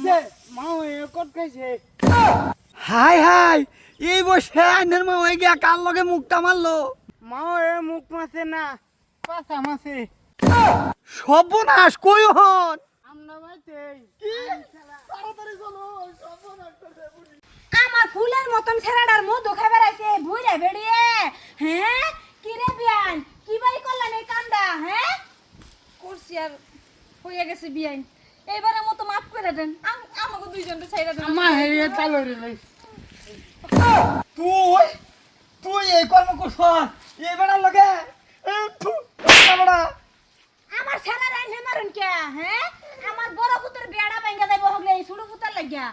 হইছে মা ওই কট খাইছে হাই হাই এই বসে আইনের মা হয়ে গিয়া কার লগে মুখটা মারলো মা ওই মুখ মাছে না পাছা মাছে সর্বনাশ কই হন আমরা বাইতে কি তাড়াতাড়ি চলো সর্বনাশ করছে বুড়ি আমার ফুলের মতন ছেড়াটার মধু খাবার আছে ভুইরা বেড়িয়ে হ্যাঁ কি রে বিয়ান কি বাই করলেন এই কান্দা হ্যাঁ করছি আর হয়ে গেছে বিয়ান এইবারের মতো মাফ করে দেন আমাকে দুইজনকে ছাইরা দেন মা হেরিয়ে তালরে লই তুই তুই এই কর্ম করছ এই বেড়ার লগে বেড়া আমার ছেড়া রাইনে মারুন কে হ্যাঁ আমার বড় পুত্র বেড়া ভাঙ্গা যাইব হগলে এই ছোট পুত্র লাগিয়া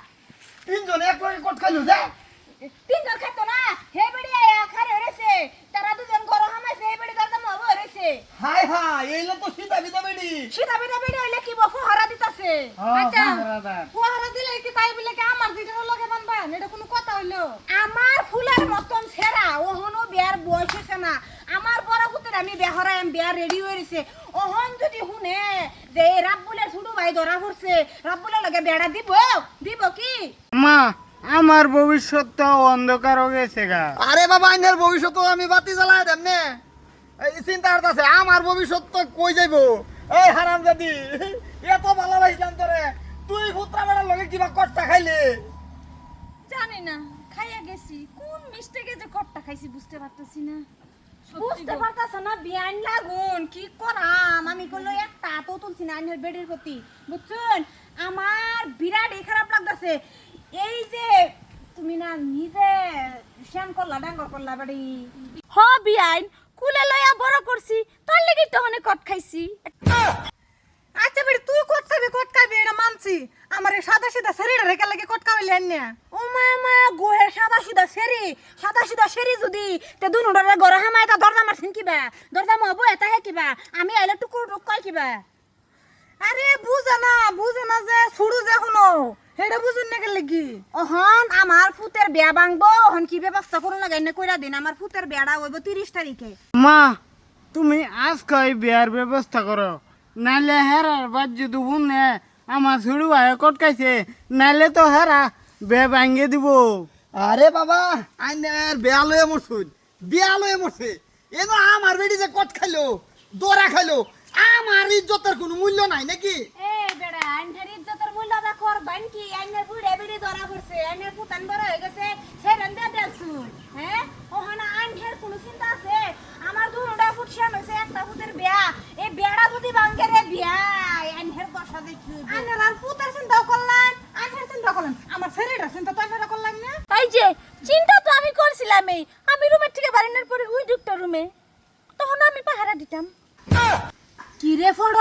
তিনজন এক লগে কট খাইলো যা তিনজন খাইতো না হে বেড়ি আয়া খারে হইছে তারা দুজন গরো হামাইছে হে বেড়ি দরদম হবো হইছে হাই হাই এইলা তো সীতা বিদা বেড়ি সিধা বেড়া বেড়ি হইলে কি বফ হরা দিতাছে আচ্ছা ফোয়ারা দিলে কি তাই বলে কি আমার দুইটার লগে বানবা এটা কোনো কথা হইলো আমার ফুলের মতন ছেড়া ওহনো বিয়ার বয়স হইছে না আমার বড় পুত্র আমি বেহরা আমি বিয়ার রেডি হইছে ওহন যদি শুনে যে এই রাব্বুলের ছোট ভাই ধরা পড়ছে রাব্বুলের লগে বেড়া দিব দিব কি মা আমার ভবিষ্যৎ তো অন্ধকার হয়ে গেছে গা আরে বাবা আইনের ভবিষ্যৎ তো আমি বাতি জ্বালাই দেব নে এই চিন্তা করতেছে আমার ভবিষ্যৎ তো কই যাইব এই হারামজাদি এত ভালোবাসলাম তোরে তুই পুত্রা বেড়ার লগে কিবা কষ্টা খাইলে জানি না খাইয়া গেছি কোন মিস্টেকে যে কটটা খাইছি বুঝতে পারতাছি না বুঝতে পারতাছ না বিয়ান লাগুন কি করাম আমি কইলো একটা তো তুলছি না আইনের বেডির প্রতি বুঝছেন আমার বিরাট খারাপ লাগতাছে এই যে তুমি না নিজে শ্যাম করলা ডাঙ্গর করলা বাড়ি হ বিয়ান কুলে লইয়া বড় করছি তার লাগি তো অনেক কট খাইছি আচ্ছা বেড়ি তুই কট খাবি এটা মানছি আমার এই সাদা সিধা শরীরে রেখে লাগে কট খাওয়াইলে না ও মা গোহের সাদা সিধা সেরি যদি তে দুনুডারে গড় হামায় তা দরজা মারছিন কিবা দরজা মহবো এটা হে কিবা আমি আইলে টুকুর টুক কয় কিবা আরে বুঝে না যে ছুড়ু যে শুনো সেটা বুঝুন না গেলে কি ওহন আমার ফুতের বিয়া ভাঙবো ওহন কি ব্যবস্থা করুন না গাইনে কইরা দিন আমার ফুতের বিয়াটা হইব 30 তারিখে মা তুমি আজকে বিয়ার ব্যবস্থা করো নাইলে হেরার বাদ যদি শুনে আমার ছোট ভাই কটকাইছে নাইলে তো হেরা বে ভাঙ্গে দিব আরে বাবা আইনের বেয়া লয়ে মরছে এনো আমার বেড়ি যে কট খাইলো দোরা খাইলো আমার ইজ্জতের কোনো মূল্য নাই নাকি এ বেড়া আইনের ইজ্জতের মূল্য দেখর বান কি আইনের বুড়ে বিড়ি ধরা পড়ছে আইনের ফুতান বড় হয়ে গেছে সে রন্দা দেলছু হ্যাঁ ওহনা আইনের কোনো চিন্তা আছে আমার দুটা ফুট শ্যাম হইছে একটা ফুটের বিয়া এই বিয়াটা যদি ভাঙ্গে রে বিয়া আইনের দশা দেখি আইনের আর পুতের চিন্তা করলেন আইনের চিন্তা করলেন আমার শরীরটা চিন্তা তো আইনের করলেন না এই যে চিন্তা তো আমি করছিলামই আমি রুমের থেকে বারান্দার পরে ওই দুটো রুমে তখন আমি পাহারা দিতাম কি রে ফড়ল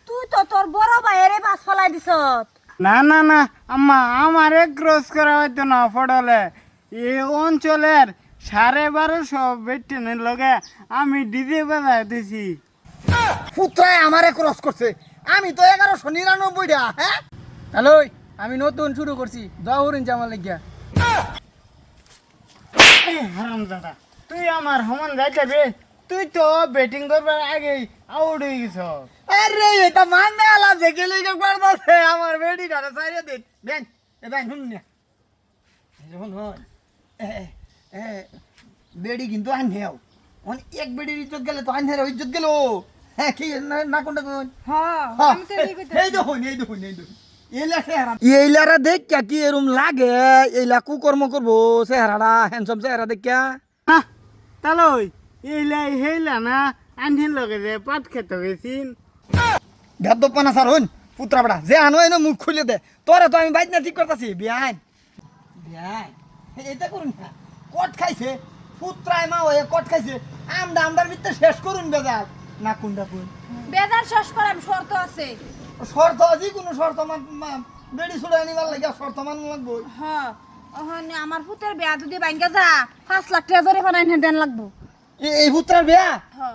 তুই তো তোর বড় ভাইয়েরে বাস ফলাই দিছত না আম্মা আমারে ক্রস করা হইতো না ফটলে এই অঞ্চলের 1250 বেটেনের লগে আমি ডিজে বাজাই দিছি পুত্রায় আমারে ক্রস করছে আমি তো 1199 হ্যাঁ হ্যালো আমি নতুন শুরু করছি জহুরিন জামাল লাগিয়া হারামজাদা তুই আমার সমান যাইতে তুই তো ব্যাটিং করবার আগেই আউট হয়ে গেছ আরে এটা মানতে আলাপ যে গেলে যে করতেছে আমার বেডি ডারে সাইরে দিন বেন এ বেন শুন না যখন বেডি কিন্তু আনহেও অন এক বেডির ইজ্জত গেলে তো আনহের ইজ্জত গেল হ্যাঁ কি না কোনটা কোন হ্যাঁ আমি তো এই কইতে এই দেখুন এইলারা দেখ কি এরম লাগে এইলা কুকর্ম করবো চেহারাটা হ্যান্ডসাম চেহারা দেখিয়া তালই এইলাই হেইলা না আনহিন লগে যে পাট খেতে গেছিন ভেদপানা স্যার হইন পুত্রা বেড়া যে আনো এনে মুখ খুলে দে তোরা তো আমি বাইক না ঠিক করতেছি বিয়ান এটা করুন না কট খাইছে পুত্রায় মা হয়ে কট খাইছে আমদার ভিতরে শেষ করুন বেজার না কোনটা কোন বেজার শেষ করাম শর্ত আছে শর্ত যে কোনো শর্ত বেড়ি ছুড়ে আনিবার লাগে শর্ত মান লাগবো হ্যাঁ ওহনে আমার পুতের বিয়া যদি ভাঙ্গা যা 5 লাখ টাকা জরিমানা এনে দেন লাগবো এই পুত্রার বিয়া হ্যাঁ।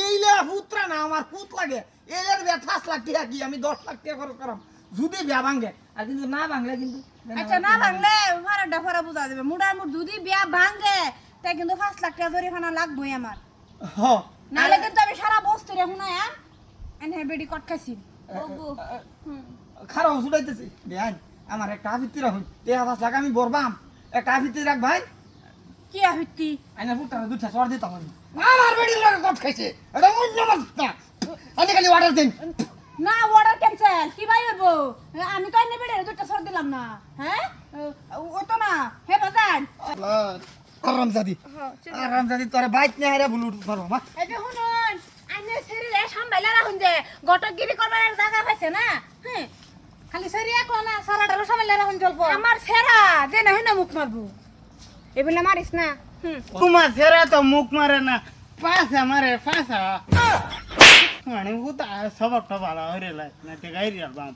এইলা পুত্রা না আমার পুত লাগে এইলার বিয়া 5 লাখ টাকা কি আমি 10 লাখ টাকা খরচ করাম যদি বিয়া ভাঙে আর কিন্তু না ভাঙলে কিন্তু আচ্ছা না ভাঙলে ভাড়াটা ফরা বুঝা যাবে মুড়ার যদি বিয়া ভাঙে তাই কিন্তু 5 লাখ টাকা জরিমানা লাগবোই আমার হ্যাঁ নাহলে কিন্তু আমি সারা বস্তু রে হুনায়া এনে বেডি কট খাইছি ওগো হুম খারাপ ছুটাইতেছি বেআইন আমার একটা আফিত্তি রাখুন 10,000 টাকা আমি বরবাম একটা আফিত্তি রাখ ভাই কি আহতি আইনা পুত্র দুটা সর দিতাম আমি আমার বেড়ির লগে কত খাইছে এটা অন্য মাত্রা আজকে খালি অর্ডার দিন না অর্ডার ক্যান্সেল কি ভাই হবো আমি তো এনে বেড়ে দুটো সর দিলাম না হ্যাঁ ও তো না হে বাজান আরামজাদি তোরে বাইক নিয়ে হারা বুলুট পারো মা এই যে শুনুন আইনে শরীরে সামলাইলা রাখুন যে গটকগিরি করবার আর জায়গা পাইছে না হ্যাঁ খালি সেরি একলা না সারাটারও সামলে রাখুন জল্প আমার সেরা যে না হেনা মুখ মারবো এবেলে মারিস না তোমার ছেড়া তো মুখ মারে না পাশা মারে পাশা মানে ও তো স্বভাবটা ভালো হয়ে না গাইরি আর বাপ